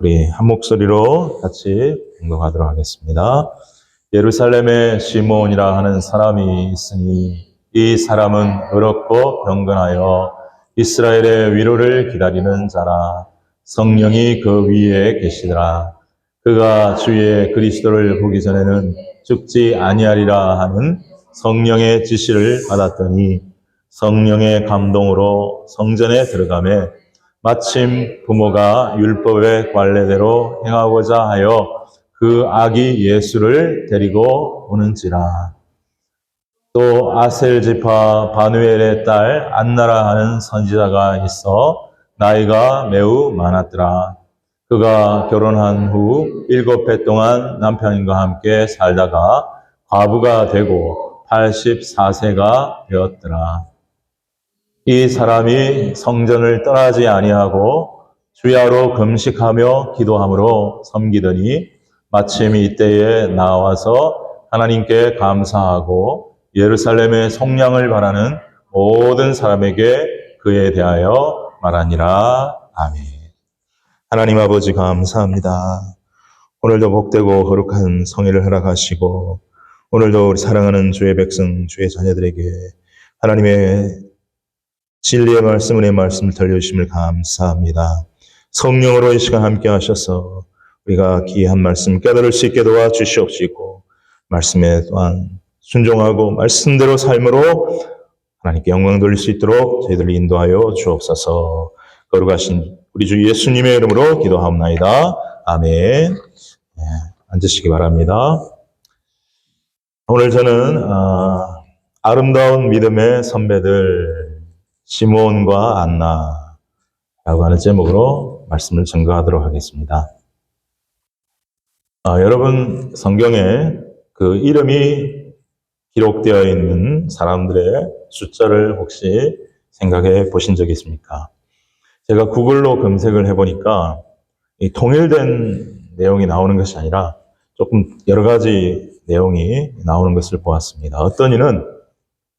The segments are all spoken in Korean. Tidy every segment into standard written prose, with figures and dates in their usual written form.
우리 한 목소리로 같이 공독하도록 하겠습니다. 예루살렘에 시몬이라 하는 사람이 있으니 이 사람은 어렵고 경건하여 이스라엘의 위로를 기다리는 자라. 성령이 그 위에 계시더라. 그가 주의 그리스도를 보기 전에는 죽지 아니하리라 하는 성령의 지시를 받았더니 성령의 감동으로 성전에 들어가매 마침 부모가 율법의 관례대로 행하고자 하여 그 아기 예수를 데리고 오는지라. 또 아셀 지파 바누엘의 딸 안나라 하는 선지자가 있어 나이가 매우 많았더라. 그가 결혼한 후 7해 동안 남편과 함께 살다가 과부가 되고 84세가 되었더라. 이 사람이 성전을 떠나지 아니하고 주야로 금식하며 기도함으로 섬기더니 마침 이때에 나와서 하나님께 감사하고 예루살렘의 속량을 바라는 모든 사람에게 그에 대하여 말하니라. 아멘. 하나님 아버지 감사합니다. 오늘도 복되고 거룩한 성회를 허락하시고 오늘도 우리 사랑하는 주의 백성, 주의 자녀들에게 하나님의 진리의 말씀, 은혜의 말씀을 들려주심을 감사합니다. 성령으로 이 시간 함께 하셔서 우리가 귀한 말씀 깨달을 수 있게 도와주시옵시고 말씀에 또한 순종하고 말씀대로 삶으로 하나님께 영광 돌릴 수 있도록 저희들을 인도하여 주옵소서. 거룩하신 우리 주 예수님의 이름으로 기도하옵나이다. 아멘. 앉으시기 바랍니다. 오늘 저는 아름다운 믿음의 선배들 시몬과 안나라고 하는 제목으로 말씀을 증거하도록 하겠습니다. 여러분 성경에 그 이름이 기록되어 있는 사람들의 숫자를 혹시 생각해 보신 적이 있습니까? 제가 구글로 검색을 해보니까 이 통일된 내용이 나오는 것이 아니라 조금 여러 가지 내용이 나오는 것을 보았습니다. 어떤 이는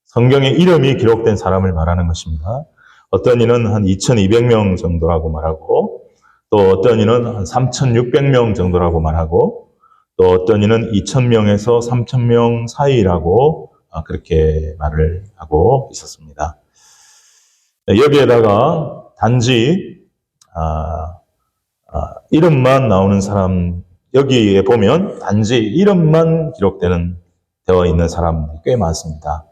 성경에 이름이 기록된 사람을 말하는 것입니다. 어떤 이는 한 2200명 정도라고 말하고 또 어떤 이는 한 3600명 정도라고 말하고 또 어떤 이는 2000명에서 3000명 사이라고 그렇게 말을 하고 있었습니다. 여기에다가 단지 이름만 나오는 사람, 여기에 보면 단지 이름만 되어 있는 사람들이 꽤 많습니다.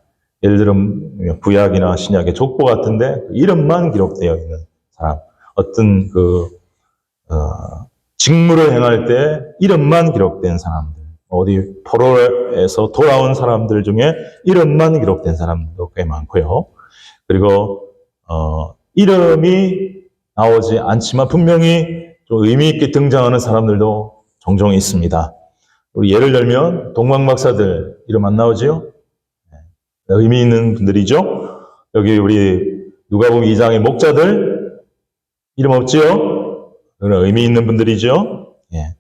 예를 들면 구약이나 신약의 족보 같은데 이름만 기록되어 있는 사람, 어떤 직무를 행할 때 이름만 기록된 사람들, 어디 포로에서 돌아온 사람들 중에 이름만 기록된 사람도 꽤 많고요. 그리고 이름이 나오지 않지만 분명히 좀 의미 있게 등장하는 사람들도 종종 있습니다. 우리 예를 들면 동방박사들 이름 안 나오지요? 의미 있는 분들이죠. 여기 우리 누가복음 2장의 목자들 이름 없지요? 그런 의미 있는 분들이죠. 예.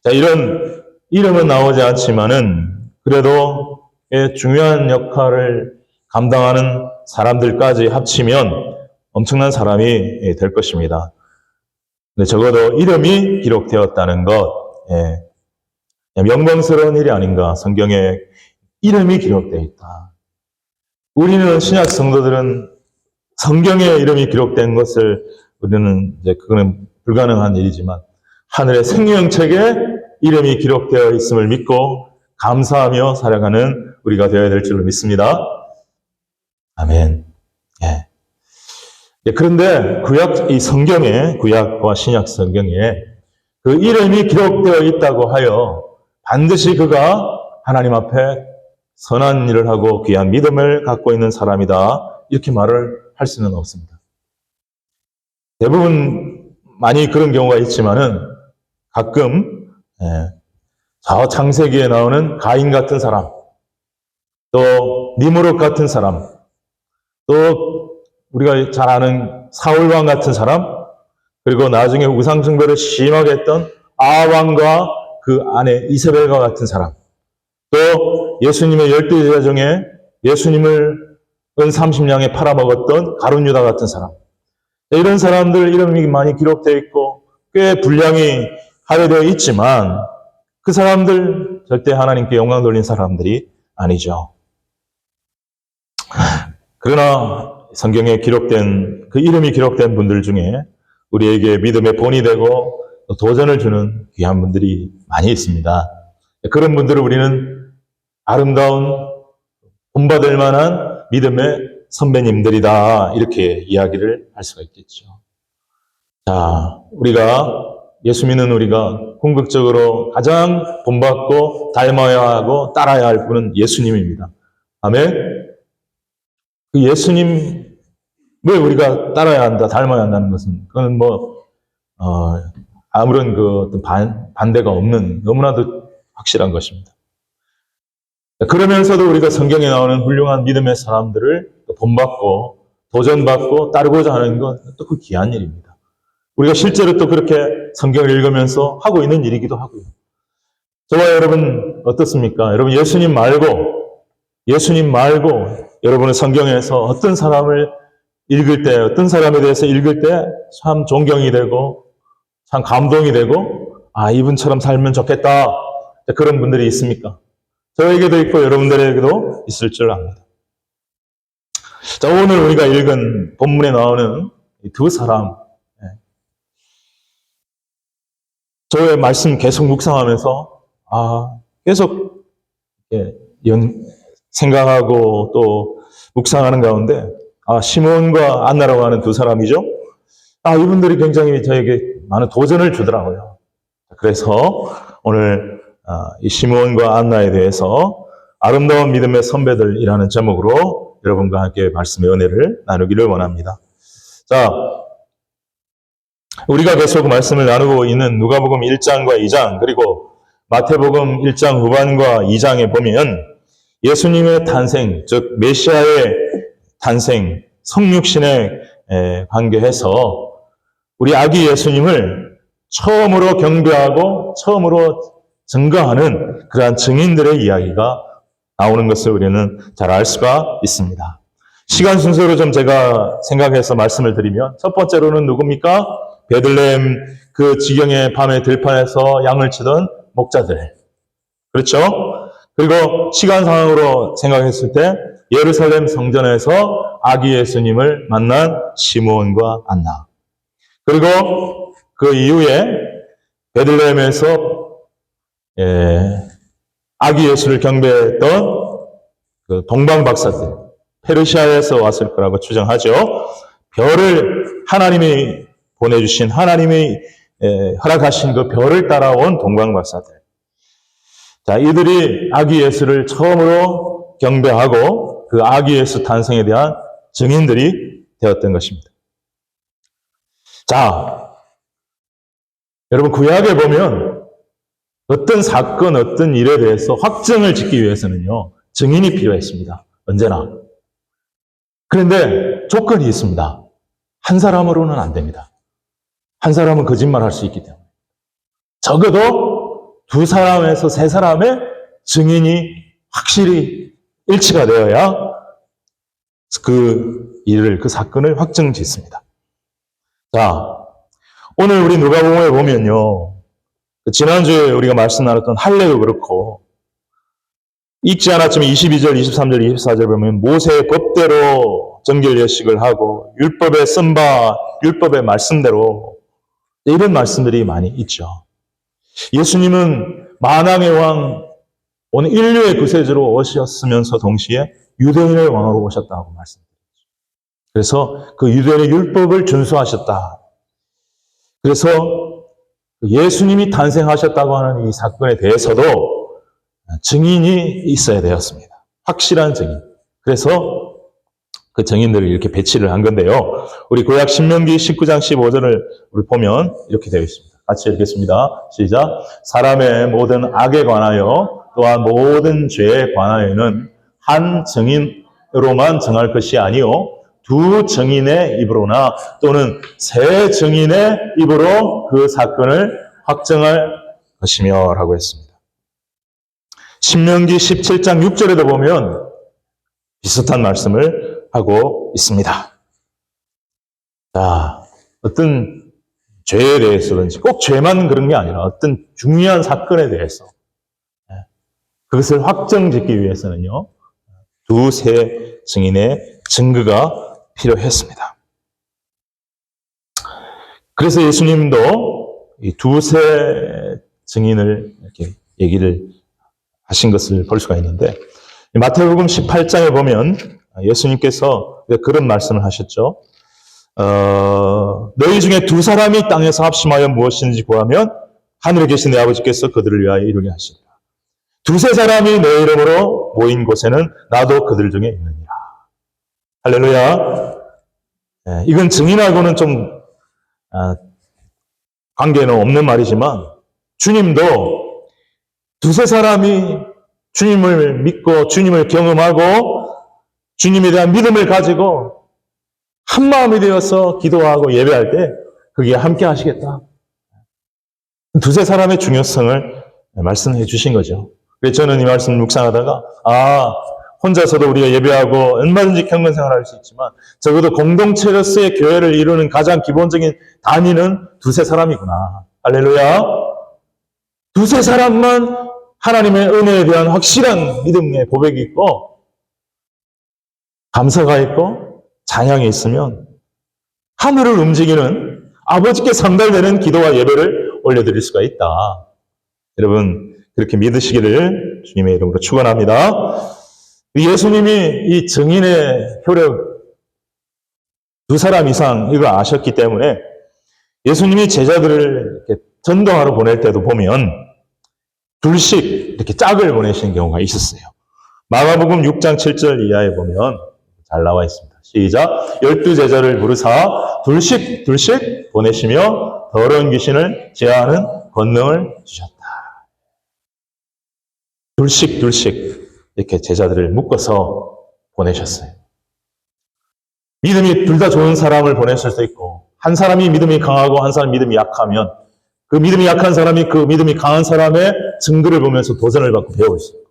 자, 이런 이름은 나오지 않지만은 그래도 중요한 역할을 감당하는 사람들까지 합치면 엄청난 사람이 될 것입니다. 근데 적어도 이름이 기록되었다는 것, 영광스러운 일이 아닌가. 성경에 이름이 기록되어 있다. 우리는 신약 성도들은 성경에 이름이 기록된 것을 우리는 그거는 불가능한 일이지만 하늘의 생명책에 이름이 기록되어 있음을 믿고 감사하며 살아가는 우리가 되어야 될 줄로 믿습니다. 아멘. 그런데 이 성경에, 구약과 신약 성경에 그 이름이 기록되어 있다고 하여 반드시 그가 하나님 앞에 선한 일을 하고 귀한 믿음을 갖고 있는 사람이다. 이렇게 말을 할 수는 없습니다. 대부분 많이 그런 경우가 있지만은 가끔 저 창세기에 나오는 가인 같은 사람, 또 니무롯 같은 사람, 또 우리가 잘 아는 사울왕 같은 사람, 그리고 나중에 우상 숭배를 심하게 했던 아왕과 그 아내 이세벨과 같은 사람, 또 예수님의 12제자 중에 예수님을 은 30냥에 팔아먹었던 가룟 유다 같은 사람, 이런 사람들 이름이 많이 기록되어 있고 꽤 분량이 할애되어 있지만 그 사람들 절대 하나님께 영광 돌린 사람들이 아니죠. 그러나 성경에 기록된 그 이름이 기록된 분들 중에 우리에게 믿음의 본이 되고 도전을 주는 귀한 분들이 많이 있습니다. 그런 분들을 우리는 아름다운 본받을 만한 믿음의 선배님들이다 이렇게 이야기를 할 수가 있겠죠. 자, 예수 믿는 우리가 궁극적으로 가장 본받고 닮아야 하고 따라야 할 분은 예수님입니다. 아멘. 그 예수님을 우리가 따라야 한다, 닮아야 한다는 것은 그건 아무런 어떤 반대가 없는 너무나도 확실한 것입니다. 그러면서도 우리가 성경에 나오는 훌륭한 믿음의 사람들을 본받고 도전받고 따르고자 하는 건 또 그 귀한 일입니다. 우리가 실제로 또 그렇게 성경을 읽으면서 하고 있는 일이기도 하고요. 저와 여러분 어떻습니까? 여러분 예수님 말고 여러분의 성경에서 어떤 사람을 읽을 때, 어떤 사람에 대해서 읽을 때 참 존경이 되고 참 감동이 되고 이분처럼 살면 좋겠다. 그런 분들이 있습니까? 저에게도 있고 여러분들에게도 있을 줄 압니다. 자, 오늘 우리가 읽은 본문에 나오는 이 두 사람, 저의 말씀 계속 묵상하면서 계속 생각하고 또 묵상하는 가운데 시몬과 안나라고 하는 두 사람이죠. 이분들이 굉장히 저에게 많은 도전을 주더라고요. 그래서 오늘 이 시몬과 안나에 대해서 아름다운 믿음의 선배들이라는 제목으로 여러분과 함께 말씀의 은혜를 나누기를 원합니다. 자, 우리가 계속 말씀을 나누고 있는 누가복음 1장과 2장 그리고 마태복음 1장 후반과 2장에 보면 예수님의 탄생, 즉 메시아의 탄생, 성육신에 관계해서 우리 아기 예수님을 처음으로 경배하고 처음으로 증거하는 그러한 증인들의 이야기가 나오는 것을 우리는 잘 알 수가 있습니다. 시간 순서로 좀 제가 생각해서 말씀을 드리면 첫 번째로는 누굽니까? 베들레헴 그 지경의 밤의 들판에서 양을 치던 목자들. 그렇죠? 그리고 시간 상황으로 생각했을 때 예루살렘 성전에서 아기 예수님을 만난 시므온과 안나. 그리고 그 이후에 베들레헴에서 아기 예수를 경배했던 그 동방 박사들, 페르시아에서 왔을 거라고 추정하죠. 별을 하나님이 보내주신 하나님이 허락하신 그 별을 따라온 동방 박사들. 자, 이들이 아기 예수를 처음으로 경배하고 그 아기 예수 탄생에 대한 증인들이 되었던 것입니다. 자, 여러분 구약에 보면 어떤 사건, 어떤 일에 대해서 확정을 짓기 위해서는요, 증인이 필요했습니다. 언제나. 그런데 조건이 있습니다. 한 사람으로는 안 됩니다. 한 사람은 거짓말할 수 있기 때문에. 적어도 두 사람에서 세 사람의 증인이 확실히 일치가 되어야 그 일을, 그 사건을 확정 짓습니다. 자, 오늘 우리 누가복음에 보면요. 지난주에 우리가 말씀 나눴던 할례도 그렇고, 읽지 않았지만 22절, 23절, 24절 보면 모세의 법대로 정결 예식을 하고 율법에 쓴 바, 율법의 말씀대로 이런 말씀들이 많이 있죠. 예수님은 만왕의 왕, 온 인류의 구세주로 오셨으면서 동시에 유대인의 왕으로 오셨다고 말씀드렸죠. 그래서 그 유대인의 율법을 준수하셨다. 그래서 예수님이 탄생하셨다고 하는 이 사건에 대해서도 증인이 있어야 되었습니다. 확실한 증인. 그래서 그 증인들을 이렇게 배치를 한 건데요. 우리 구약 신명기 19장 15절을 우리 보면 이렇게 되어 있습니다. 같이 읽겠습니다. 시작. 사람의 모든 악에 관하여 또한 모든 죄에 관하여는 한 증인으로만 정할 것이 아니요 두 증인의 입으로나 또는 세 증인의 입으로 그 사건을 확정할 것이며 라고 했습니다. 신명기 17장 6절에도 보면 비슷한 말씀을 하고 있습니다. 자, 어떤 죄에 대해서든지 꼭 죄만 그런 게 아니라 어떤 중요한 사건에 대해서 그것을 확정짓기 위해서는요, 두세 증인의 증거가 필요했습니다. 그래서 예수님도 이 두세 증인을 이렇게 얘기를 하신 것을 볼 수가 있는데, 마태복음 18장에 보면 예수님께서 그런 말씀을 하셨죠. 너희 중에 두 사람이 땅에서 합심하여 무엇인지 구하면 하늘에 계신 내 아버지께서 그들을 위하여 이루게 하시리라. 두세 사람이 내 이름으로 모인 곳에는 나도 그들 중에 있느니라. 할렐루야. 이건 증인하고는 좀 관계는 없는 말이지만 주님도 두세 사람이 주님을 믿고 주님을 경험하고 주님에 대한 믿음을 가지고 한 마음이 되어서 기도하고 예배할 때 그게 함께 하시겠다. 두세 사람의 중요성을 말씀해 주신 거죠. 그래서 저는 이 말씀을 묵상하다가 혼자서도 우리가 예배하고 얼마든지 경건 생활할 수 있지만 적어도 공동체로서의 교회를 이루는 가장 기본적인 단위는 두세 사람이구나. 할렐루야. 두세 사람만 하나님의 은혜에 대한 확실한 믿음의 고백이 있고 감사가 있고 찬양이 있으면 하늘을 움직이는 아버지께 상달되는 기도와 예배를 올려드릴 수가 있다. 여러분 그렇게 믿으시기를 주님의 이름으로 축원합니다. 예수님이 이 증인의 효력 두 사람 이상 이거 아셨기 때문에 예수님이 제자들을 이렇게 전도하러 보낼 때도 보면 둘씩 이렇게 짝을 보내시는 경우가 있었어요. 마가복음 6장 7절 이하에 보면 잘 나와 있습니다. 시작. 12제자를 부르사 둘씩 보내시며 더러운 귀신을 제어하는 권능을 주셨다. 둘씩 이렇게 제자들을 묶어서 보내셨어요. 믿음이 둘 다 좋은 사람을 보내실 수도 있고 한 사람이 믿음이 강하고 한 사람이 믿음이 약하면 그 믿음이 약한 사람이 그 믿음이 강한 사람의 증거를 보면서 도전을 받고 배울 수 있고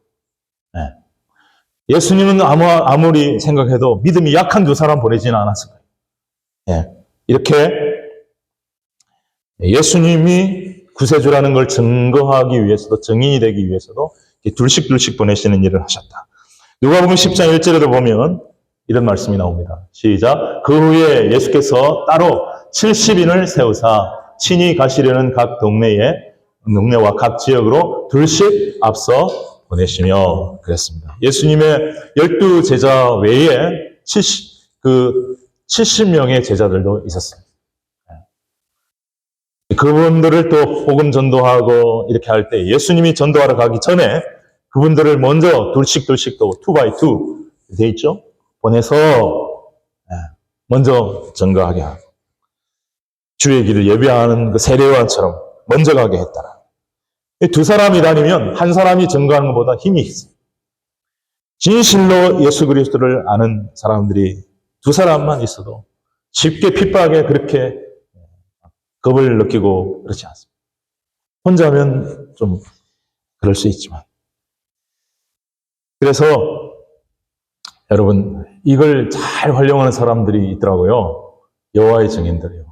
예수님은 아무리 생각해도 믿음이 약한 두 사람 보내지는 않았을 거예요. 이렇게 예수님이 구세주라는 걸 증거하기 위해서도 증인이 되기 위해서도 둘씩 보내시는 일을 하셨다. 누가복음 10장 1절에도 보면 이런 말씀이 나옵니다. 시작. 그 후에 예수께서 따로 70인을 세우사 친히 가시려는 각 동네와 각 지역으로 둘씩 앞서 보내시며 그랬습니다. 예수님의 12제자 외에 70명의 제자들도 있었어요. 그분들을 또 복음 전도하고 이렇게 할 때 예수님이 전도하러 가기 전에 그분들을 먼저 둘씩 또 2by2 돼 있죠. 보내서 먼저 전거하게 하고 주의 길을 예배하는 그 세례요한처럼 먼저 가게 했다라. 두 사람이 다니면 한 사람이 전거하는 것보다 힘이 있어요. 진실로 예수 그리스도를 아는 사람들이 두 사람만 있어도 쉽게 핍박에 그렇게 겁을 느끼고 그렇지 않습니다. 혼자면 좀 그럴 수 있지만. 그래서 여러분 이걸 잘 활용하는 사람들이 있더라고요. 여호와의 증인들이요.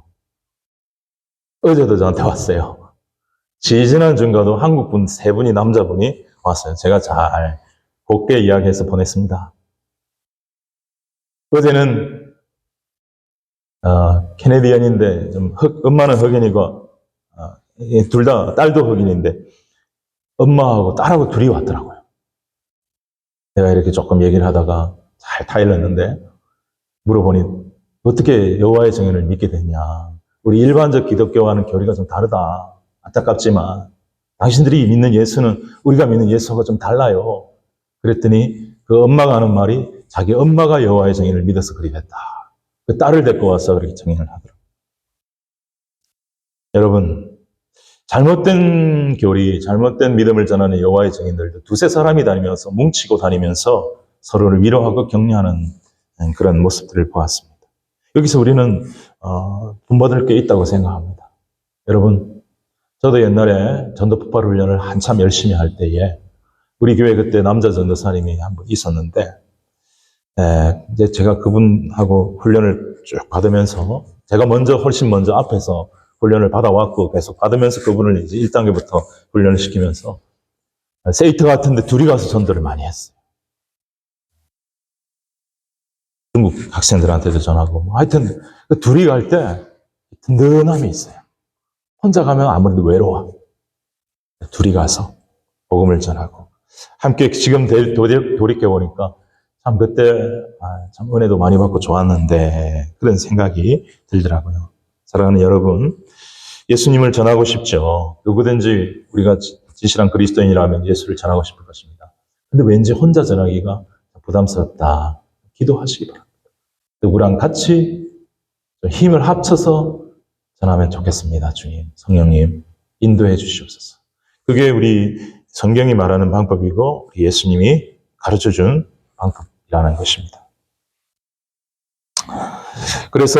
어제도 저한테 왔어요. 지지난 주인가도 한국분 세 분이 남자분이 왔어요. 제가 잘 곱게 이야기해서 보냈습니다. 어제는 캐네디언인데 좀 엄마는 흑인이고 둘 다 딸도 흑인인데 엄마하고 딸하고 둘이 왔더라고요. 내가 이렇게 조금 얘기를 하다가 잘 타일렀는데 물어보니 어떻게 여호와의 증인을 믿게 됐냐. 우리 일반적 기독교와는 교리가 좀 다르다. 안타깝지만 당신들이 믿는 예수는 우리가 믿는 예수가 좀 달라요. 그랬더니 그 엄마가 하는 말이 자기 엄마가 여호와의 증인을 믿어서 그리 됐다. 그 딸을 데리고 와서 그렇게 증인을 하더라고요. 여러분 잘못된 교리, 잘못된 믿음을 전하는 여호와의 증인들도 두세 사람이 다니면서 뭉치고 다니면서 서로를 위로하고 격려하는 그런 모습들을 보았습니다. 여기서 우리는 본받을 게 있다고 생각합니다. 여러분, 저도 옛날에 전도 폭발 훈련을 한참 열심히 할 때에 우리 교회 그때 남자 전도사님이 한 분 있었는데 이제 제가 그분하고 훈련을 쭉 받으면서 제가 훨씬 먼저 앞에서 훈련을 받아왔고 계속 받으면서 그분을 이제 1단계부터 훈련을 시키면서 세이트 같은데 둘이 가서 전도를 많이 했어요. 중국 학생들한테도 전하고 하여튼 그 둘이 갈 때 든든함이 있어요. 혼자 가면 아무래도 외로워. 둘이 가서 복음을 전하고 함께 지금 돌이켜보니까 참 그때 참 은혜도 많이 받고 좋았는데 그런 생각이 들더라고요. 사랑하는 여러분, 예수님을 전하고 싶죠. 누구든지 우리가 진실한 그리스도인이라면 예수를 전하고 싶을 것입니다. 근데 왠지 혼자 전하기가 부담스럽다. 기도하시기 바랍니다. 누구랑 같이 힘을 합쳐서 전하면 좋겠습니다. 주님, 성령님 인도해 주시옵소서. 그게 우리 성경이 말하는 방법이고 예수님이 가르쳐준 방법이라는 것입니다. 그래서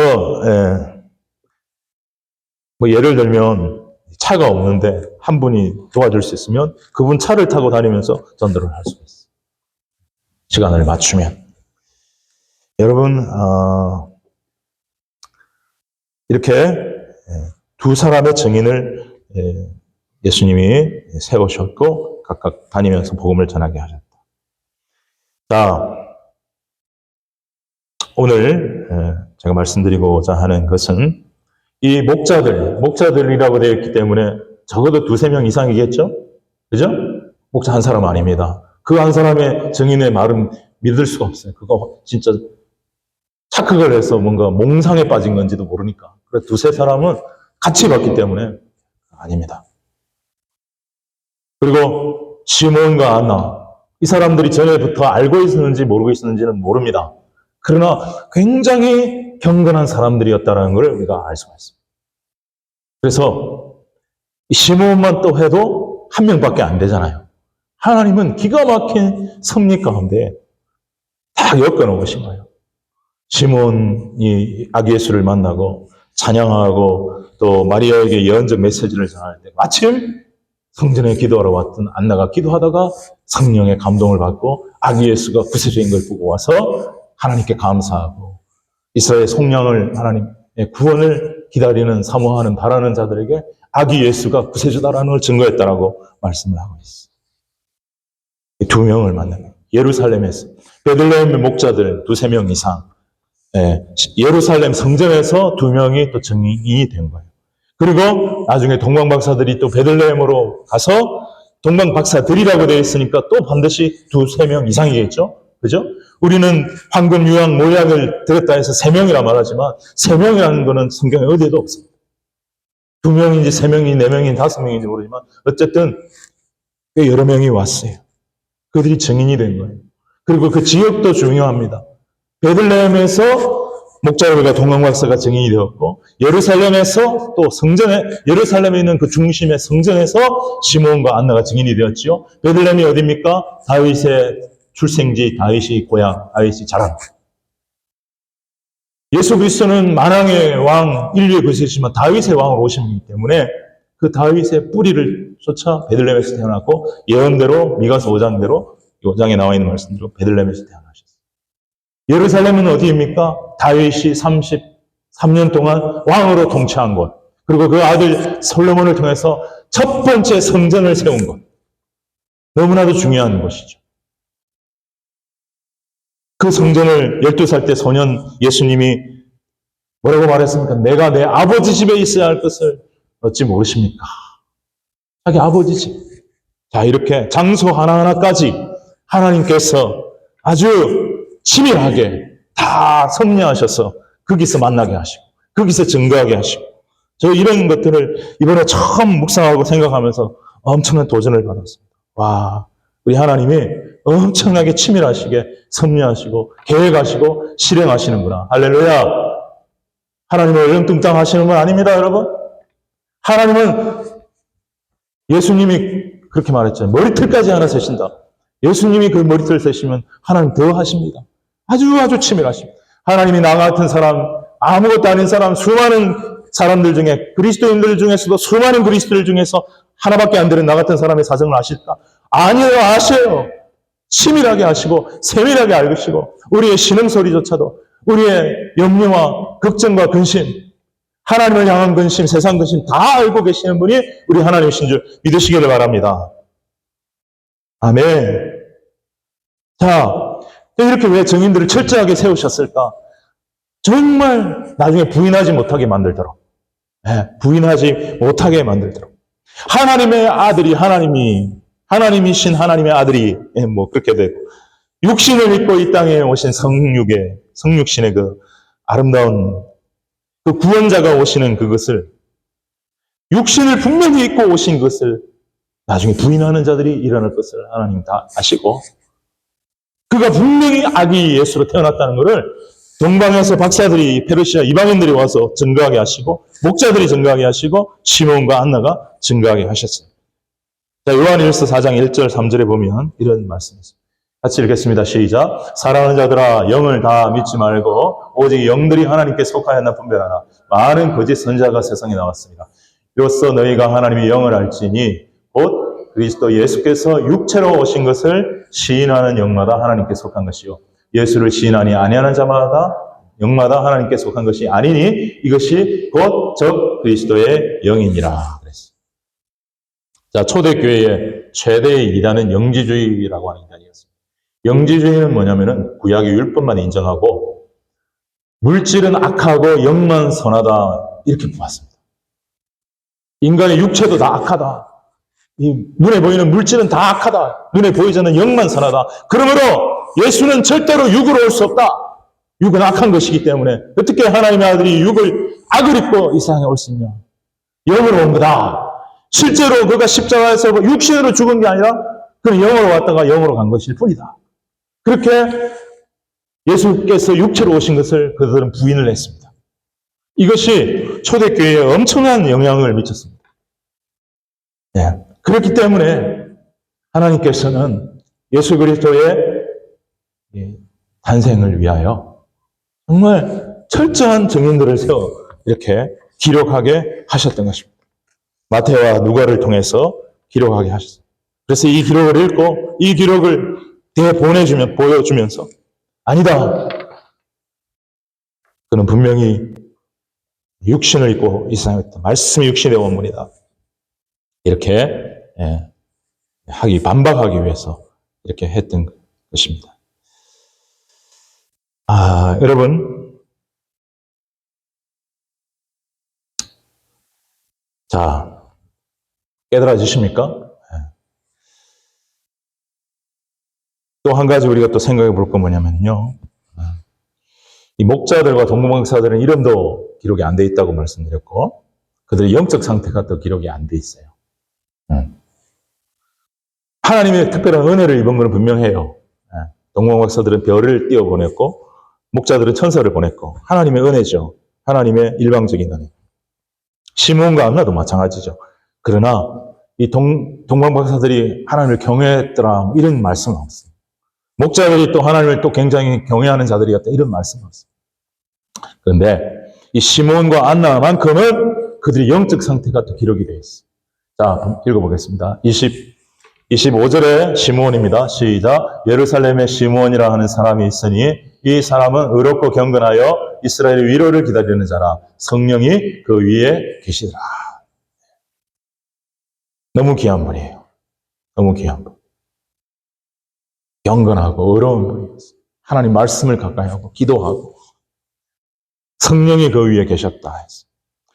뭐 예를 들면 차가 없는데 한 분이 도와줄 수 있으면 그분 차를 타고 다니면서 전도를 할 수 있어요. 시간을 맞추면. 여러분 이렇게 두 사람의 증인을 예수님이 세우셨고 각각 다니면서 복음을 전하게 하셨다. 자, 오늘 제가 말씀드리고자 하는 것은 이 목자들이라고 되어 있기 때문에 적어도 2-3명 이상이겠죠? 그죠? 목자 한 사람 아닙니다. 그 한 사람의 증인의 말은 믿을 수가 없어요. 그거 진짜 착각을 해서 뭔가 몽상에 빠진 건지도 모르니까. 그래 2-3사람은 같이 봤기 때문에 아닙니다. 그리고 시몬과 안나, 이 사람들이 전에부터 알고 있었는지 모르고 있었는지는 모릅니다. 그러나 굉장히 경건한 사람들이었다는 걸 우리가 알 수가 있습니다. 그래서 시몬만 또 해도 한 명밖에 안 되잖아요. 하나님은 기가 막힌 섭리 가운데 다 엮어놓으신 거예요. 시몬이 아기 예수를 만나고 찬양하고 또 마리아에게 예언적 메시지를 전할 때 마침 성전에 기도하러 왔던 안나가 기도하다가 성령의 감동을 받고 아기 예수가 구세주인 걸 보고 와서 하나님께 감사하고 이스라엘 속량을 하나님의 구원을 기다리는 사모하는 바라는 자들에게 아기 예수가 구세주다라는 걸 증거했다라고 말씀을 하고 있어요. 2명을 만나요. 예루살렘에서 베들레헴의 목자들 2-3명 이상 예루살렘 성전에서 2명이 또 증인이 된 거예요. 그리고 나중에 동방박사들이 또 베들레헴으로 가서 동방박사들이라고 되어 있으니까 또 반드시 2-3명 이상이겠죠? 그죠? 우리는 황금, 유황, 모약을 드렸다 해서 3명이라 말하지만 3명이라는 거는 성경에 어디에도 없습니다. 2명인지 3명인지 4명인지 5명인지 모르지만 어쨌든 꽤 여러 명이 왔어요. 그들이 증인이 된 거예요. 그리고 그 지역도 중요합니다. 베들레헴에서 목자들과 동방박사가 증인이 되었고 예루살렘에서 또 성전에 예루살렘에 있는 그 중심의 성전에서 시몬과 안나가 증인이 되었지요. 베들레헴이 어디입니까? 다윗의 출생지, 다윗이 고향, 다윗이 자랑. 예수 그리스도는 만왕의 왕, 인류의 구세주시지만 다윗의 왕으로 오신 분이기 때문에 그 다윗의 뿌리를 쫓아 베들레헴에서 태어났고 예언대로 미가서 5장대로 5장에 나와 있는 말씀대로 베들레헴에서 태어나셨어요. 예루살렘은 어디입니까? 다윗이 33년 동안 왕으로 통치한 곳. 그리고 그 아들 솔로몬을 통해서 첫 번째 성전을 세운 곳. 너무나도 중요한 곳이죠. 그 성전을 12살 때 소년 예수님이 뭐라고 말했습니까? 내가 내 아버지 집에 있어야 할 것을 어찌 모르십니까? 자기 아버지 집. 자, 이렇게 장소 하나하나까지 하나님께서 아주 치밀하게 다 섭리하셔서 거기서 만나게 하시고 거기서 증거하게 하시고 저 이런 것들을 이번에 처음 묵상하고 생각하면서 엄청난 도전을 받았습니다. 와, 우리 하나님이 엄청나게 치밀하시게 섭리하시고 계획하시고 실행하시는구나. 할렐루야. 하나님은 얼렁뚱땅 하시는 분 아닙니다, 여러분. 하나님은 예수님이 그렇게 말했잖아요. 머리털까지 하나 세신다. 예수님이 그 머리털 세시면 하나님 더 하십니다. 아주 치밀하십니다. 하나님이 나 같은 사람, 아무것도 아닌 사람, 수많은 사람들 중에 그리스도인들 중에서도 수많은 그리스도인들 중에서 하나밖에 안 되는 나 같은 사람의 사정을 아실까? 아니요, 아셔요. 치밀하게 아시고 세밀하게 알으시고 우리의 신음소리조차도 우리의 염려와 걱정과 근심 하나님을 향한 근심, 세상 근심 다 알고 계시는 분이 우리 하나님이신 줄 믿으시기를 바랍니다. 아멘. 자, 이렇게 왜 증인들을 철저하게 세우셨을까? 정말 나중에 부인하지 못하게 만들도록. 부인하지 못하게 만들도록. 하나님의 아들이 하나님이신 하나님의 아들이 그렇게 되고 육신을 입고 이 땅에 오신 성육신의 그 아름다운 그 구원자가 오시는 그것을 육신을 분명히 입고 오신 것을 나중에 부인하는 자들이 일어날 것을 하나님 다 아시고 그가 분명히 아기 예수로 태어났다는 것을 동방에서 박사들이 페르시아 이방인들이 와서 증거하게 하시고 목자들이 증거하게 하시고 시몬과 안나가 증거하게 하셨어요. 자, 요한일서 4장 1절 3절에 보면 이런 말씀이 있습니다. 같이 읽겠습니다. 시작. 사랑하는 자들아 영을 다 믿지 말고 오직 영들이 하나님께 속하였나 분별하라. 많은 거짓 선지자가 세상에 나왔습니다. 이로써 너희가 하나님의 영을 알지니 곧 그리스도 예수께서 육체로 오신 것을 시인하는 영마다 하나님께 속한 것이요 예수를 시인하니 아니하는 자마다 영마다 하나님께 속한 것이 아니니 이것이 곧 적 그리스도의 영이니라 그랬어요. 자, 초대교회의 최대의 이단은 영지주의라고 하는 이단이었습니다. 영지주의는 뭐냐면은 구약의 율법만 인정하고 물질은 악하고 영만 선하다 이렇게 보았습니다. 인간의 육체도 다 악하다. 이 눈에 보이는 물질은 다 악하다. 눈에 보이지 않는 영만 선하다. 그러므로 예수는 절대로 육으로 올 수 없다. 육은 악한 것이기 때문에 어떻게 하나님의 아들이 악을 입고 이 세상에 올 수 있냐. 영으로 온 거다. 실제로 그가 십자가에서 육신으로 죽은 게 아니라 그는 영으로 왔다가 영으로 간 것일 뿐이다. 그렇게 예수께서 육체로 오신 것을 그들은 부인을 했습니다. 이것이 초대교회에 엄청난 영향을 미쳤습니다. 그렇기 때문에 하나님께서는 예수 그리스도의 탄생을 위하여 정말 철저한 증인들을 세워 이렇게 기록하게 하셨던 것입니다. 마태와 누가를 통해서 기록하게 하셨어요. 그래서 이 기록을 읽고 이 기록을 보여주면서 아니다. 그는 분명히 육신을 입고 이 세상에 왔다. 말씀이 육신의 원문이다. 이렇게 반박하기 위해서 이렇게 했던 것입니다. 여러분, 자, 깨달아지십니까? 또 한 가지 우리가 또 생각해 볼 건 뭐냐면요. 이 목자들과 동문박사들은 이름도 기록이 안 돼 있다고 말씀드렸고, 그들의 영적 상태가 또 기록이 안 돼 있어요. 하나님의 특별한 은혜를 입은 것은 분명해요. 동문박사들은 별을 띄워보냈고, 목자들은 천사를 보냈고, 하나님의 은혜죠. 하나님의 일방적인 은혜. 시몬과 안나도 마찬가지죠. 그러나 이 동방박사들이 하나님을 경외했더라 이런 말씀은 없어요. 목자들이 또 하나님을 또 굉장히 경외하는 자들이었다 이런 말씀은 없어요. 그런데 이 시몬과 안나만큼은 그들의 영적 상태가 또 기록이 되어 있어요. 자, 읽어보겠습니다. 25절에 시몬입니다. 시작. 예루살렘에 시몬이라 하는 사람이 있으니 이 사람은 의롭고 경건하여 이스라엘의 위로를 기다리는 자라. 성령이 그 위에 계시더라. 너무 귀한 분이에요. 너무 귀한 분. 경건하고 의로운 분이었어요. 하나님 말씀을 가까이 하고 기도하고 성령이 그 위에 계셨다 했어요.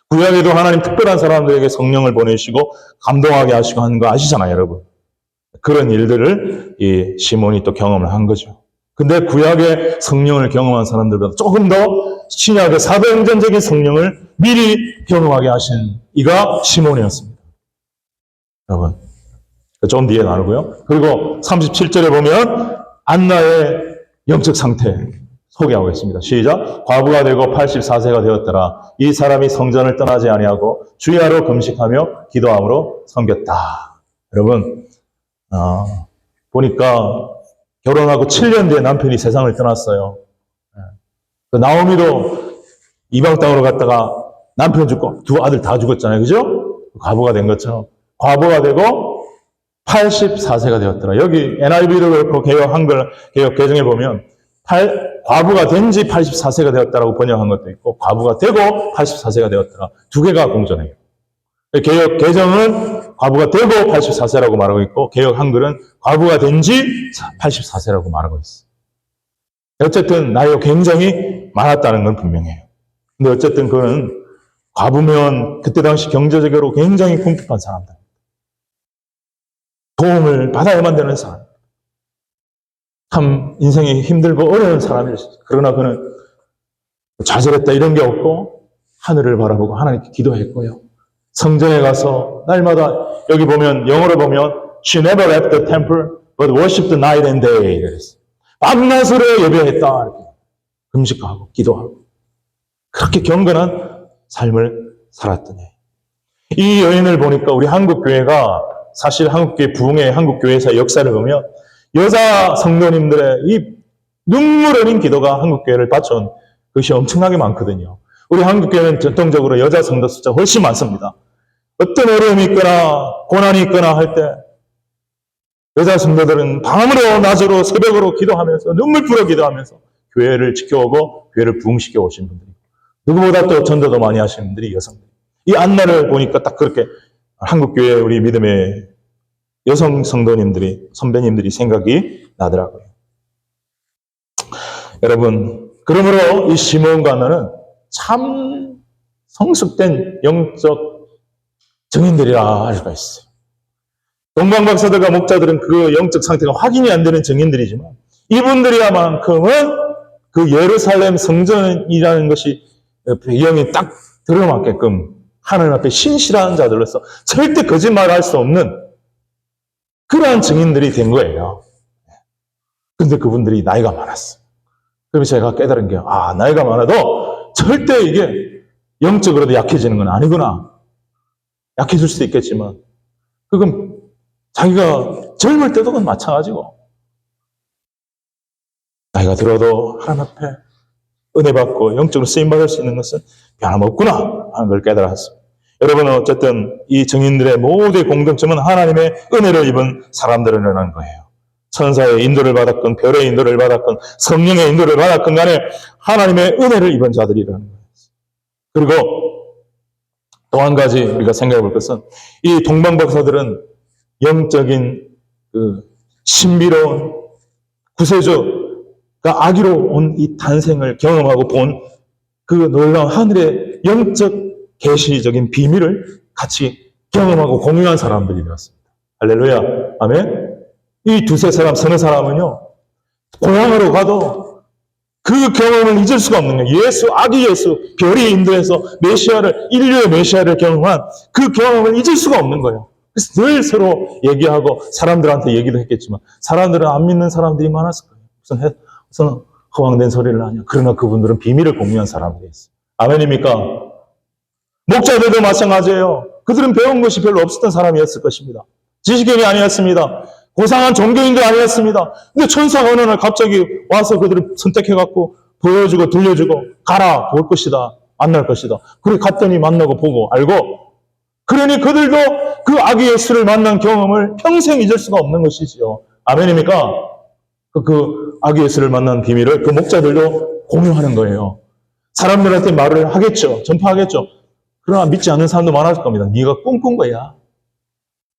구약에도 하나님 특별한 사람들에게 성령을 보내시고 감동하게 하시고 하는 거 아시잖아요, 여러분. 그런 일들을 이 시몬이 또 경험을 한 거죠. 근데 구약의 성령을 경험한 사람들보다 조금 더 신약의 사도행전적인 성령을 미리 경험하게 하신 이가 시몬이었습니다. 여러분, 좀 뒤에 나누고요. 그리고 37절에 보면 안나의 영적 상태 소개하고 있습니다. 시작. 과부가 되고 84세가 되었더라. 이 사람이 성전을 떠나지 아니하고 주야로 금식하며 기도함으로 섬겼다. 여러분, 보니까 결혼하고 7년 뒤에 남편이 세상을 떠났어요. 그 나오미도 이방 땅으로 갔다가 남편 죽고 두 아들 다 죽었잖아요. 그죠? 과부가 된 것처럼. 과부가 되고 84세가 되었더라. 여기 NIV도 그렇고 개혁 개정에 보면 과부가 된 지 84세가 되었다라고 번역한 것도 있고, 과부가 되고 84세가 되었더라. 두 개가 공존해요. 개역 개정은 과부가 되고 84세라고 말하고 있고, 개역 한글은 과부가 된 지 84세라고 말하고 있어요. 어쨌든 나이가 굉장히 많았다는 건 분명해요. 근데 어쨌든 그는 과부면 그때 당시 경제적으로 굉장히 궁핍한 사람들. 도움을 받아야만 되는 사람. 참 인생이 힘들고 어려운 사람이었어요. 그러나 그는 좌절했다 이런 게 없고 하늘을 바라보고 하나님께 기도했고요. 성전에 가서 날마다 여기 보면 영어로 보면 She never left the temple but worshipped night and day. 그랬어요. 밤낮으로 예배했다. 이렇게. 금식하고 기도하고 그렇게 경건한 삶을 살았더니 이 여인을 보니까 우리 한국교회가 사실 한국교회 부흥의 한국교회에서 역사를 보면 여자 성도님들의 이 눈물 어린 기도가 한국교회를 바쳐온 것이 엄청나게 많거든요. 우리 한국교회는 전통적으로 여자 성도 숫자가 훨씬 많습니다. 어떤 어려움이 있거나 고난이 있거나 할 때 여자 성도들은 밤으로 낮으로 새벽으로 기도하면서 눈물 뿌려 기도하면서 교회를 지켜오고 교회를 부흥시켜 오신 분들이 누구보다 또 전도도 많이 하시는 분들이 여성들. 이 안내를 보니까 딱 그렇게 한국교회 우리 믿음의 여성 성도님들이 선배님들이 생각이 나더라고요. 여러분 그러므로 이 시몬과 안나는 참 성숙된 영적 증인들이라 할 수가 있어요. 동방박사들과 목자들은 그 영적 상태가 확인이 안 되는 증인들이지만 이분들이야만큼은 그 예루살렘 성전이라는 것이 배경이 딱 들어맞게끔 하나님 앞에 신실한 자들로서 절대 거짓말할 수 없는 그러한 증인들이 된 거예요. 근데 그분들이 나이가 많았어요. 그래서 제가 깨달은 게 나이가 많아도 절대 이게 영적으로도 약해지는 건 아니구나. 약해질 수도 있겠지만 그건 자기가 젊을 때도 그건 마찬가지고 나이가 들어도 하나님 앞에 은혜 받고 영적으로 쓰임받을 수 있는 것은 변함없구나 하는 걸 깨달았습니다. 여러분은 어쨌든 이 증인들의 모두의 공통점은 하나님의 은혜를 입은 사람들이라는 거예요. 천사의 인도를 받았건 별의 인도를 받았건 성령의 인도를 받았건 간에 하나님의 은혜를 입은 자들이라는 거예요. 그리고 또 한 가지 우리가 생각해 볼 것은 이 동방박사들은 영적인 그 신비로운 구세주가 아기로 온 이 탄생을 경험하고 본 그 놀라운 하늘의 영적 계시적인 비밀을 같이 경험하고 공유한 사람들이 되었습니다. 할렐루야. 아멘. 이 두세 사람, 서너 사람은요, 고향으로 가도 그 경험을 잊을 수가 없는 거예요. 아기 예수, 별이 인도해서 인류의 메시아를 경험한 그 경험을 잊을 수가 없는 거예요. 그래서 늘 서로 얘기하고 사람들한테 얘기도 했겠지만 사람들은 안 믿는 사람들이 많았을 거예요. 무슨 허황된 소리를 하냐. 그러나 그분들은 비밀을 공유한 사람들이었어요. 아멘입니까? 목자들도 마찬가지예요. 그들은 배운 것이 별로 없었던 사람이었을 것입니다. 지식인이 아니었습니다. 고상한 종교인도 아니었습니다. 근데 천사가 어느 날 갑자기 와서 그들을 선택해갖고 보여주고 들려주고 가라 볼 것이다 만날 것이다. 그래 갔더니 만나고 보고 알고 그러니 그들도 그 아기 예수를 만난 경험을 평생 잊을 수가 없는 것이지요. 아멘입니까? 그 아기 예수를 만난 비밀을 그 목자들도 공유하는 거예요. 사람들한테 말을 하겠죠. 전파하겠죠. 그러나 믿지 않는 사람도 많았을 겁니다. 네가 꿈꾼 거야.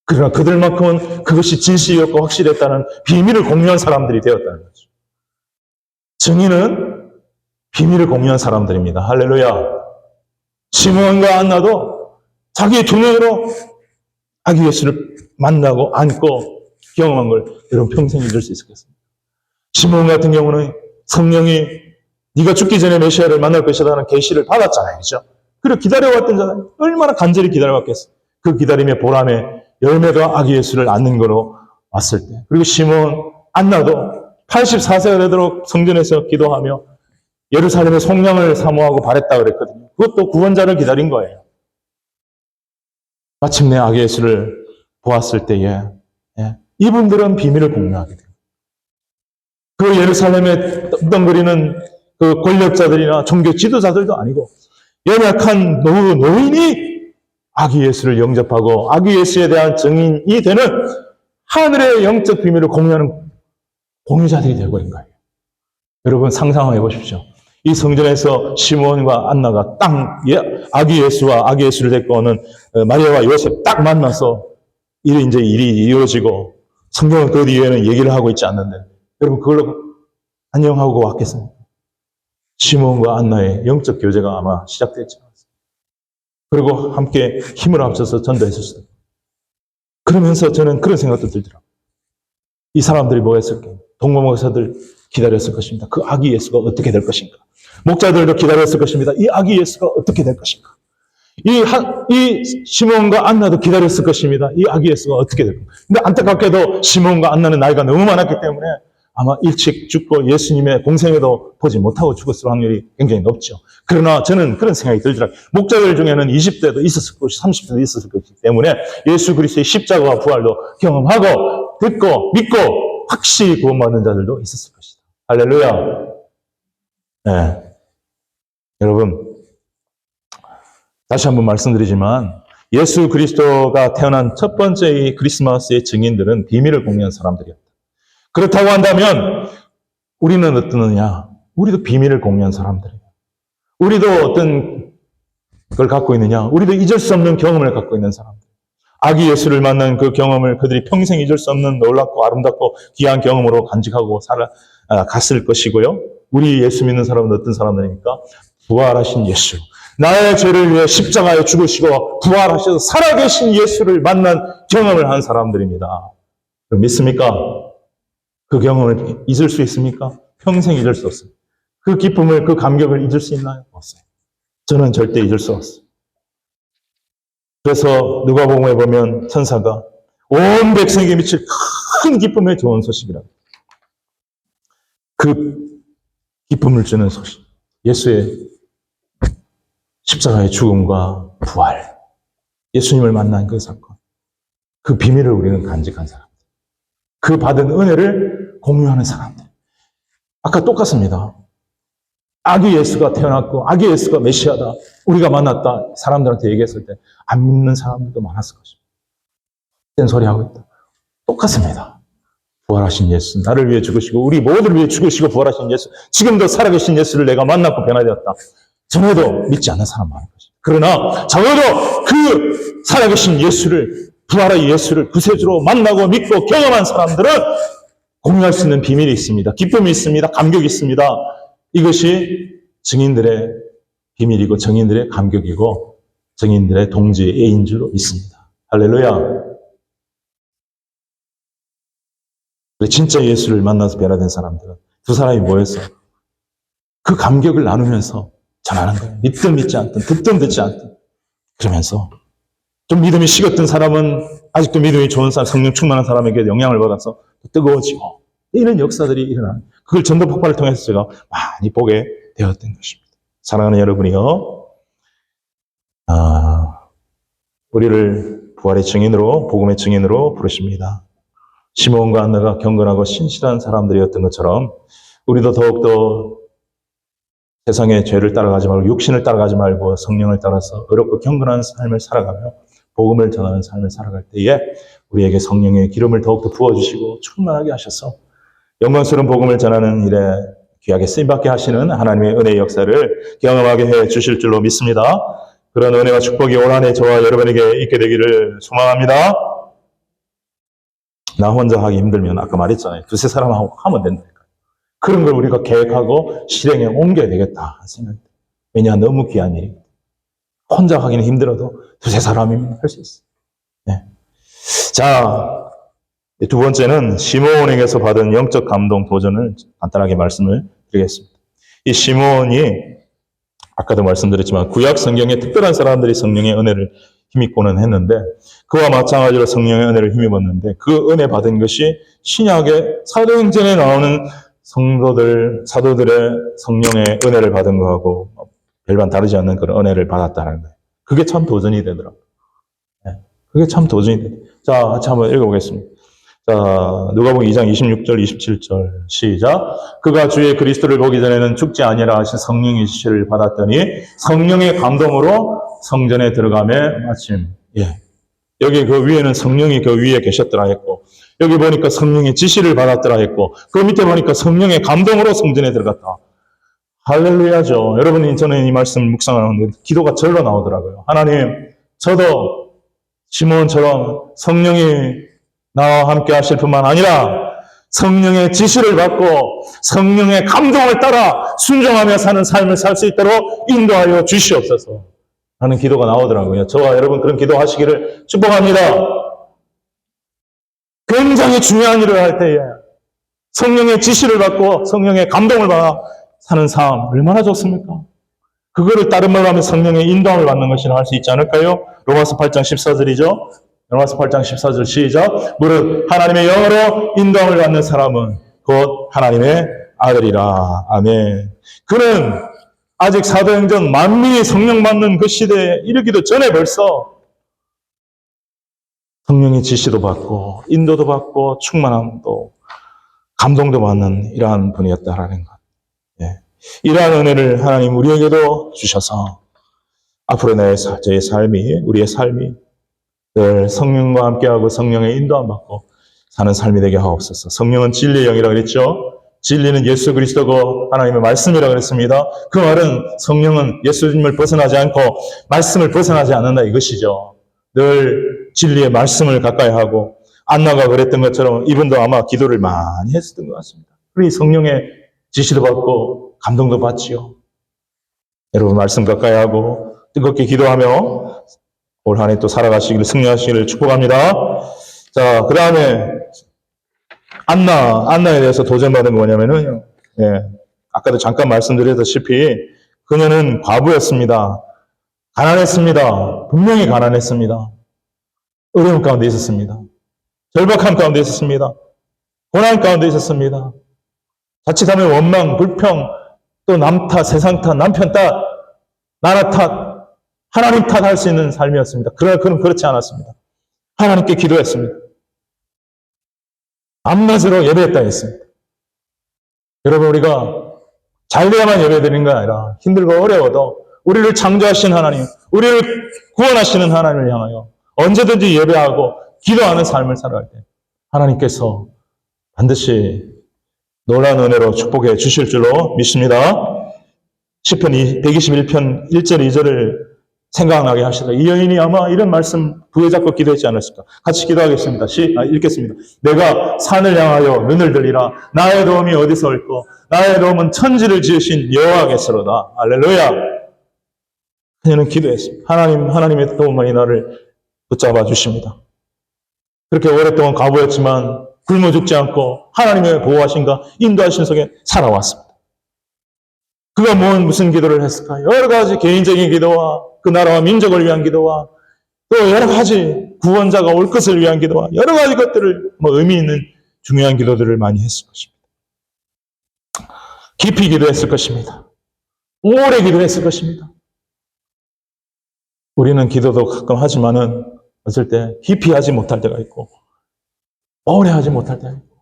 그러나 그들만큼은 그것이 진실이었고 확실했다는 비밀을 공유한 사람들이 되었다는 거죠. 증인은 비밀을 공유한 사람들입니다. 할렐루야. 시므온과 안나도 자기의 두 눈으로 아기 예수를 만나고 안고 경험한 걸 여러분 평생 잊을 수 있겠습니다. 시므온 같은 경우는 성령이 네가 죽기 전에 메시아를 만날 것이라는 계시를 받았잖아요. 그렇죠? 그리고 기다려왔던 자는 얼마나 간절히 기다려왔겠어요. 그 기다림의 보람에 열매가 아기 예수를 안는 거로 왔을 때. 그리고 시몬 안나도 84세가 되도록 성전에서 기도하며 예루살렘의 속량을 사모하고 바랬다 그랬거든요. 그것도 구원자를 기다린 거예요. 마침내 아기 예수를 보았을 때에 이분들은 비밀을 공유하게 돼요. 그 예루살렘에 떵떵거리는 그 권력자들이나 종교 지도자들도 아니고 연약한 노인이 아기 예수를 영접하고 아기 예수에 대한 증인이 되는 하늘의 영적 비밀을 공유하는 공유자들이 되어버린 거예요. 여러분 상상해 보십시오. 이 성전에서 시몬과 안나가 딱 아기 예수와 아기 예수를 데리고 오는 마리아와 요셉 딱 만나서 일이 이루어지고 성경은 그 뒤에는 얘기를 하고 있지 않는데 여러분 그걸로 안녕하고 왔겠습니까? 시몬과 안나의 영적 교제가 아마 시작됐지 않습니까? 그리고 함께 힘을 합쳐서 전도했었어요. 그러면서 저는 그런 생각도 들더라고요. 이 사람들이 뭐 했을까요? 동무목사들 기다렸을 것입니다. 그 아기 예수가 어떻게 될 것인가? 목자들도 기다렸을 것입니다. 이 아기 예수가 어떻게 될 것인가? 이 시몬과 안나도 기다렸을 것입니다. 이 아기 예수가 어떻게 될 것인가? 근데 안타깝게도 시몬과 안나는 나이가 너무 많았기 때문에 아마 일찍 죽고 예수님의 공생애도 보지 못하고 죽었을 확률이 굉장히 높죠. 그러나 저는 그런 생각이 들더라고요. 목자들 중에는 20대도 있었을 것이고 30대도 있었을 것이기 때문에 예수 그리스도의 십자가와 부활도 경험하고 듣고 믿고 확실히 구원받는 자들도 있었을 것이다. 할렐루야. 네. 여러분 다시 한번 말씀드리지만 예수 그리스도가 태어난 첫 번째 이 크리스마스의 증인들은 비밀을 공유한 사람들이었다. 그렇다고 한다면 우리는 어떠느냐? 우리도 비밀을 공유한 사람들이에요. 우리도 어떤 걸 갖고 있느냐? 우리도 잊을 수 없는 경험을 갖고 있는 사람들. 아기 예수를 만난 그 경험을 그들이 평생 잊을 수 없는 놀랍고 아름답고 귀한 경험으로 간직하고 갔을 것이고요. 우리 예수 믿는 사람은 어떤 사람들입니까? 부활하신 예수. 나의 죄를 위해 십자가에 죽으시고 부활하셔서 살아계신 예수를 만난 경험을 한 사람들입니다. 믿습니까? 그 경험을 잊을 수 있습니까? 평생 잊을 수 없어요. 그 기쁨을, 그 감격을 잊을 수 있나요? 없어요. 저는 절대 잊을 수 없어요. 그래서 누가복음에 보면 천사가 온 백성에게 미칠 큰 기쁨의 좋은 소식이라고. 그 기쁨을 주는 소식. 예수의 십자가의 죽음과 부활. 예수님을 만난 그 사건. 그 비밀을 우리는 간직한 사람들. 그 받은 은혜를 공유하는 사람들. 아까 똑같습니다. 아기 예수가 태어났고 아기 예수가 메시아다. 우리가 만났다. 사람들한테 얘기했을 때 안 믿는 사람들도 많았을 것입니다. 된 소리 하고 있다. 똑같습니다. 부활하신 예수. 나를 위해 죽으시고 우리 모두를 위해 죽으시고 부활하신 예수. 지금도 살아계신 예수를 내가 만났고 변화되었다. 전에도 믿지 않는 사람 많을 것입니다. 그러나 적어도 그 살아계신 예수를 부활의 예수를 구세주로 만나고 믿고 경험한 사람들은 공유할 수 있는 비밀이 있습니다. 기쁨이 있습니다. 감격이 있습니다. 이것이 증인들의 비밀이고 증인들의 감격이고 증인들의 동지의 예인 줄 믿습니다. 할렐루야. 진짜 예수를 만나서 변화된 사람들은 두 사람이 모여서 그 감격을 나누면서 전하는 거예요. 믿든 믿지 않든 듣든 듣지 않든 그러면서 좀 믿음이 식었던 사람은 아직도 믿음이 좋은 사람, 성령 충만한 사람에게 영향을 받아서 뜨거워지고 이런 역사들이 일어나는 그걸 전도 폭발을 통해서 제가 많이 보게 되었던 것입니다. 사랑하는 여러분이요. 우리를 부활의 증인으로 복음의 증인으로 부르십니다. 시몬과 안나가 경건하고 신실한 사람들이었던 것처럼 우리도 더욱더 세상의 죄를 따라가지 말고 육신을 따라가지 말고 성령을 따라서 어렵고 경건한 삶을 살아가며 복음을 전하는 삶을 살아갈 때에 우리에게 성령의 기름을 더욱더 부어주시고 충만하게 하셔서 영광스러운 복음을 전하는 일에 귀하게 쓰임받게 하시는 하나님의 은혜의 역사를 경험하게 해 주실 줄로 믿습니다. 그런 은혜와 축복이 올 한 해 저와 여러분에게 있게 되기를 소망합니다. 나 혼자 하기 힘들면 아까 말했잖아요. 두세 사람하고 하면 된다니까요. 그런 걸 우리가 계획하고 실행에 옮겨야 되겠다 생각합니다. 왜냐 너무 귀한 일입니다. 혼자 하기는 힘들어도 두세 사람이면 할 수 있어요. 네. 자, 두 번째는 시몬에게서 받은 영적 감동 도전을 간단하게 말씀을 드리겠습니다. 이 시몬이 아까도 말씀드렸지만 구약 성경에 특별한 사람들이 성령의 은혜를 힘입고는 했는데 그와 마찬가지로 성령의 은혜를 힘입었는데 그 은혜 받은 것이 신약의 사도행전에 나오는 사도들의 성령의 은혜를 받은 거하고 별반 다르지 않는 그런 은혜를 받았다는 거예요. 그게 참 도전이 되더라고요. 네. 그게 참 도전이 되더라고요. 자, 같이 한번 읽어보겠습니다. 자, 누가복음 2장 26절, 27절 시작. 그가 주의 그리스도를 보기 전에는 죽지 아니라 하신 성령의 지시를 받았더니 성령의 감동으로 성전에 들어가매 마침 여기 그 위에는 성령이 그 위에 계셨더라 했고 여기 보니까 성령의 지시를 받았더라 했고, 그 밑에 보니까 성령의 감동으로 성전에 들어갔다. 할렐루야죠. 여러분이 저는 이 말씀을 묵상하는데 기도가 절로 나오더라고요. 하나님, 저도 시몬처럼 성령이 나와 함께 하실 뿐만 아니라 성령의 지시를 받고 성령의 감동을 따라 순종하며 사는 삶을 살 수 있도록 인도하여 주시옵소서 하는 기도가 나오더라고요. 저와 여러분 그런 기도하시기를 축복합니다. 굉장히 중요한 일을 할 때에 성령의 지시를 받고 성령의 감동을 받아 사는 삶 얼마나 좋습니까? 그거를 다른 말로 하면 성령의 인도함을 받는 것이라 할 수 있지 않을까요? 로마서 8장 14절이죠. 로마서 8장 14절 시작. 무릇 하나님의 영으로 인도함을 받는 사람은 곧 하나님의 아들이라. 아멘. 그는 아직 사도행전 만민이 성령 받는 그 시대에 이르기도 전에 벌써 성령의 지시도 받고 인도도 받고 충만함도 감동도 받는 이러한 분이었다라는 것. 예. 이러한 은혜를 하나님 우리에게도 주셔서 앞으로 저의 삶이, 우리의 삶이 늘 성령과 함께하고 성령의 인도함 받고 사는 삶이 되게 하옵소서. 성령은 진리의 영이라고 그랬죠. 진리는 예수 그리스도고 하나님의 말씀이라고 그랬습니다. 그 말은 성령은 예수님을 벗어나지 않고 말씀을 벗어나지 않는다 이것이죠. 늘 진리의 말씀을 가까이 하고 안나가 그랬던 것처럼 이분도 아마 기도를 많이 했었던 것 같습니다. 그러니 성령의 지시도 받고 감동도 받지요. 여러분 말씀 가까이 하고 뜨겁게 기도하며 올 한 해 또 살아가시기를 승리하시기를 축복합니다. 자, 그 다음에 안나에 대해서 도전받은 게 뭐냐면은, 예, 아까도 잠깐 말씀드렸다시피 그녀는 과부였습니다. 가난했습니다. 분명히 가난했습니다. 어려움 가운데 있었습니다. 절박함 가운데 있었습니다. 고난 가운데 있었습니다. 자칫하면 원망, 불평, 또 남 탓, 세상 탓, 남편 탓, 나라 탓, 하나님 탓할 수 있는 삶이었습니다. 그러나 그는 그렇지 않았습니다. 하나님께 기도했습니다. 밤낮으로 예배했다 했습니다. 여러분 우리가 잘 돼야만 예배드리는 게 아니라 힘들고 어려워도 우리를 창조하신 하나님, 우리를 구원하시는 하나님을 향하여 언제든지 예배하고 기도하는 삶을 살아갈 때 하나님께서 반드시 놀라운 은혜로 축복해 주실 줄로 믿습니다. 시편 121편 1절 2절을 생각나게 하시다. 이 여인이 아마 이런 말씀 부여잡고 기도했지 않았을까. 같이 기도하겠습니다. 읽겠습니다. 내가 산을 향하여 눈을 들리라. 나의 도움이 어디서 올까? 나의 도움은 천지를 지으신 여호와께서로다. 할렐루야. 그녀는 기도했습니다. 하나님의 도움만이 나를 붙잡아 주십니다. 그렇게 오랫동안 과부였지만 굶어 죽지 않고 하나님의 보호하신가 인도하신 속에 살아왔습니다. 그가 무슨 기도를 했을까? 여러 가지 개인적인 기도와 그 나라와 민족을 위한 기도와 또 여러 가지 구원자가 올 것을 위한 기도와 여러 가지 것들을 의미 있는 중요한 기도들을 많이 했을 것입니다. 깊이 기도했을 것입니다. 오래 기도했을 것입니다. 우리는 기도도 가끔 하지만은 어쩔 때 깊이 하지 못할 때가 있고 오래 하지 못할 때가 있고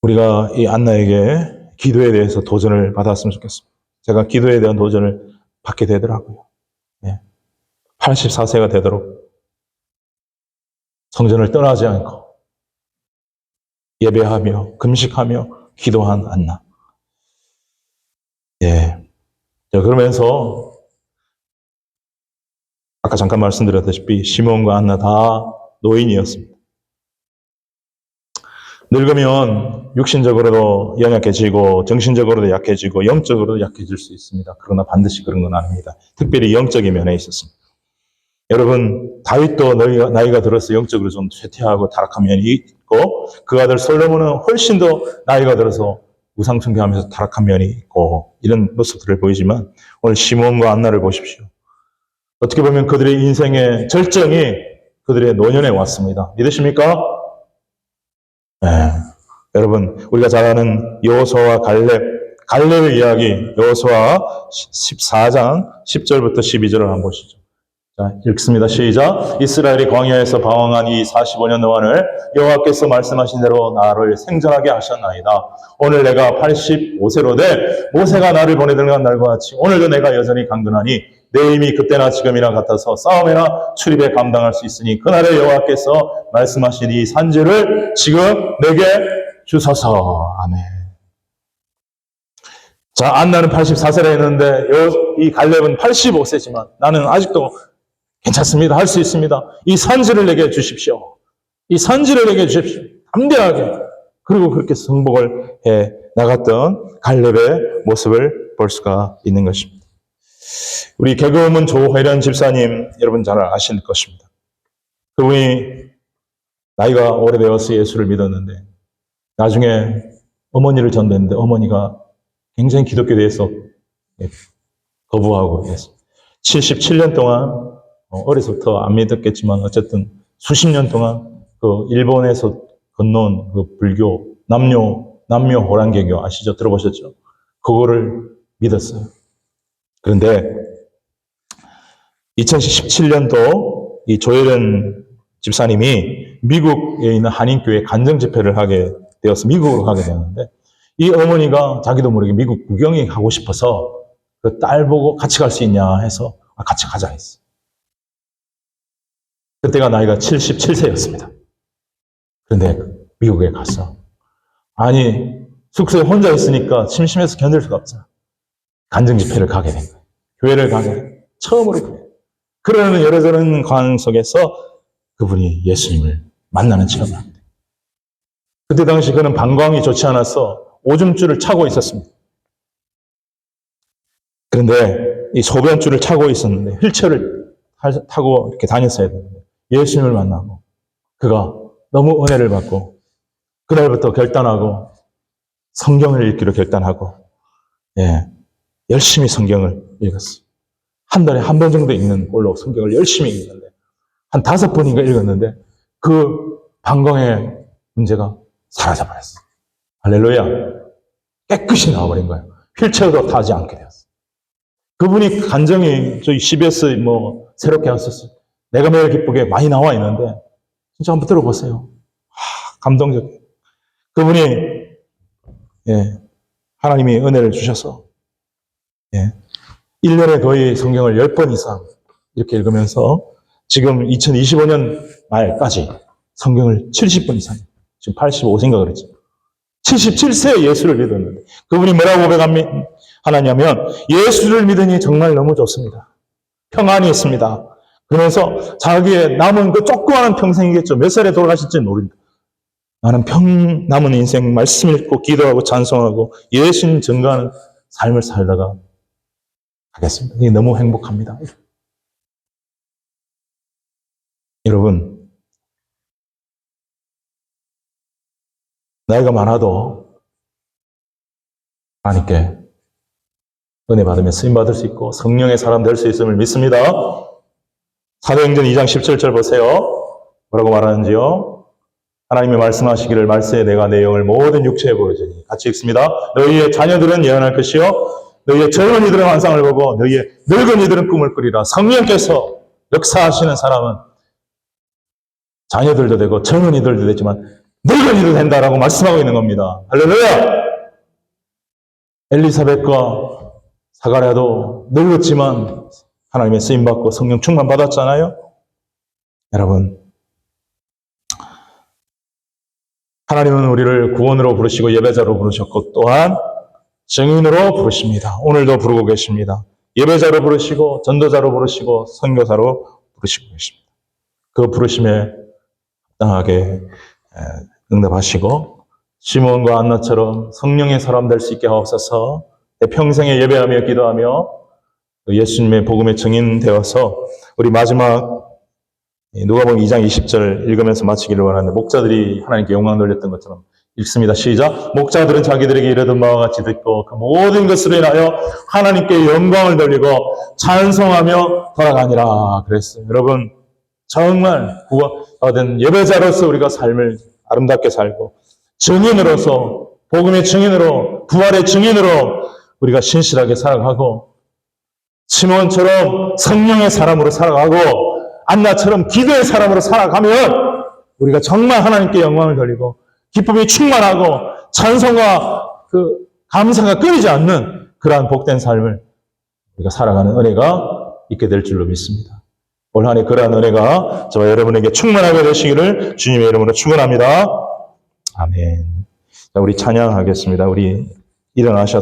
우리가 이 안나에게 기도에 대해서 도전을 받았으면 좋겠습니다. 제가 기도에 대한 도전을 받게 되더라고요. 84세가 되도록 성전을 떠나지 않고 예배하며 금식하며 기도한 안나. 자, 그러면서 아까 잠깐 말씀드렸다시피 시몬과 안나 다 노인이었습니다. 늙으면 육신적으로도 연약해지고 정신적으로도 약해지고 영적으로도 약해질 수 있습니다. 그러나 반드시 그런 건 아닙니다. 특별히 영적인 면에 있었습니다. 여러분 다윗도 나이가 들어서 영적으로 좀 쇠퇴하고 타락한 면이 있고 그 아들 솔로몬은 훨씬 더 나이가 들어서 우상 숭배하면서 타락한 면이 있고 이런 모습들을 보이지만 오늘 시몬과 안나를 보십시오. 어떻게 보면 그들의 인생의 절정이 그들의 노년에 왔습니다. 믿으십니까? 네. 여러분 우리가 잘 아는 여호수아와 갈렙의 이야기 여호수아 14장 10절부터 12절을 한번 보시죠. 자, 읽습니다. 시작. 이스라엘이 광야에서 방황한 이 45년 동안을 여호와께서 말씀하신 대로 나를 생존하게 하셨나이다. 오늘 내가 85세로 돼 모세가 나를 보내던 날과 같이 오늘도 내가 여전히 강건하니 내 힘이 그때나 지금이나 같아서 싸움에나 출입에 감당할 수 있으니 그날에 여호와께서 말씀하신 이 산지를 지금 내게 주소서. 아멘. 자, 안나는 84세라 했는데 이 갈렙은 85세지만 나는 아직도 괜찮습니다. 할 수 있습니다. 이 산지를 내게 주십시오. 이 산지를 내게 주십시오. 담대하게. 그리고 그렇게 승복을 해 나갔던 갈렙의 모습을 볼 수가 있는 것입니다. 우리 개그우먼 조혜련 집사님 여러분 잘 아실 것입니다. 그분이 나이가 오래되어서 예수를 믿었는데 나중에 어머니를 전도했는데 어머니가 굉장히 기독교에 대해서 거부하고 그랬어요. 77년 동안 어려서부터 안 믿었겠지만 어쨌든 수십 년 동안 그 일본에서 건너온 그 불교 남묘 호랑개교 아시죠? 들어보셨죠? 그거를 믿었어요. 그런데 2017년도 이 조혜련 집사님이 미국에 있는 한인교회 간증 집회를 하게 되어서 미국으로 가게 되었는데 이 어머니가 자기도 모르게 미국 구경이 가고 싶어서 그 딸 보고 같이 갈 수 있냐 해서 같이 가자 했어요. 그때가 나이가 77세였습니다. 그런데 미국에 갔어. 아니 숙소에 혼자 있으니까 심심해서 견딜 수가 없어. 간증 집회를 가게 된 거예요. 교회를 가게 된 거예요. 처음으로 교회. 그러는 여러저런 관계 속에서 그분이 예수님을 만나는 체험을 합니다. 그때 당시 그는 방광이 좋지 않아서 오줌줄을 차고 있었습니다. 그런데 이 소변줄을 차고 있었는데 휠체어를 타고 이렇게 다녔어야 되는데 예수님을 만나고 그가 너무 은혜를 받고 그날부터 결단하고 성경을 읽기로 결단하고 열심히 성경을 읽었어요. 한 달에 한 번 정도 읽는 걸로 성경을 열심히 읽는데 한 5번인가 읽었는데 그 방광의 문제가 사라져버렸어요. 할렐루야. 깨끗이 나와버린 거예요. 휠체어도 타지 않게 되었어요. 그분이 간증이 저희 CBS 새롭게 왔었어요. 내가 매일 기쁘게 많이 나와 있는데 진짜 한번 들어보세요. 감동적. 그분이 하나님이 은혜를 주셔서 1년에 거의 성경을 10번 이상 이렇게 읽으면서 지금 2025년 말까지 성경을 70번 이상 지금 85세인가 그랬죠. 77세에 예수를 믿었는데 그분이 뭐라고 고백하냐면 예수를 믿으니 정말 너무 좋습니다. 평안이 있습니다. 그러면서 자기의 남은 그 조그마한 평생이겠죠. 몇 살에 돌아가실지 모릅니다. 나는 남은 인생 말씀 읽고 기도하고 찬송하고 예수님 증거하는 삶을 살다가 하겠습니다. 이게 너무 행복합니다. 여러분, 나이가 많아도 하나님께 은혜 받으며 쓰임 받을 수 있고 성령의 사람 될 수 있음을 믿습니다. 사도행전 2장 17절 보세요. 뭐라고 말하는지요? 하나님이 말씀하시기를 말세에 내가 내 영을 모든 육체에 보여주니 같이 읽습니다. 너희의 자녀들은 예언할 것이요 너희의 젊은이들은 환상을 보고 너희의 늙은이들은 꿈을 꾸리라. 성령께서 역사하시는 사람은 자녀들도 되고 젊은이들도 되지만 늙은이도 된다라고 말씀하고 있는 겁니다. 할렐루야! 엘리사벳과 사가랴도 늙었지만 하나님의 쓰임받고 성령 충만 받았잖아요. 여러분, 하나님은 우리를 구원으로 부르시고 예배자로 부르셨고 또한 증인으로 부르십니다. 오늘도 부르고 계십니다. 예배자로 부르시고 전도자로 부르시고 선교사로 부르시고 계십니다. 그 부르심에 합당하게 응답하시고 시몬과 안나처럼 성령의 사람 될 수 있게 하옵소서. 평생에 예배하며 기도하며 예수님의 복음의 증인 되어서 우리 마지막 누가복음 2장 20절 읽으면서 마치기를 원하는데 목자들이 하나님께 영광 돌렸던 것처럼 읽습니다. 시작. 목자들은 자기들에게 이르던 바와 같이 듣고 그 모든 것으로 인하여 하나님께 영광을 돌리고 찬송하며 돌아가니라 그랬어요. 여러분 정말 구원받은 예배자로서 우리가 삶을 아름답게 살고 증인으로서 복음의 증인으로 부활의 증인으로 우리가 신실하게 살아가고 시몬처럼 성령의 사람으로 살아가고 안나처럼 기도의 사람으로 살아가면 우리가 정말 하나님께 영광을 돌리고 기쁨이 충만하고 찬송과 그 감사가 끊이지 않는 그러한 복된 삶을 우리가 살아가는 은혜가 있게 될 줄로 믿습니다. 올 한 해 그러한 은혜가 저와 여러분에게 충만하게 되시기를 주님의 이름으로 축원합니다. 아멘. 자, 우리 찬양하겠습니다. 우리 일어나셔서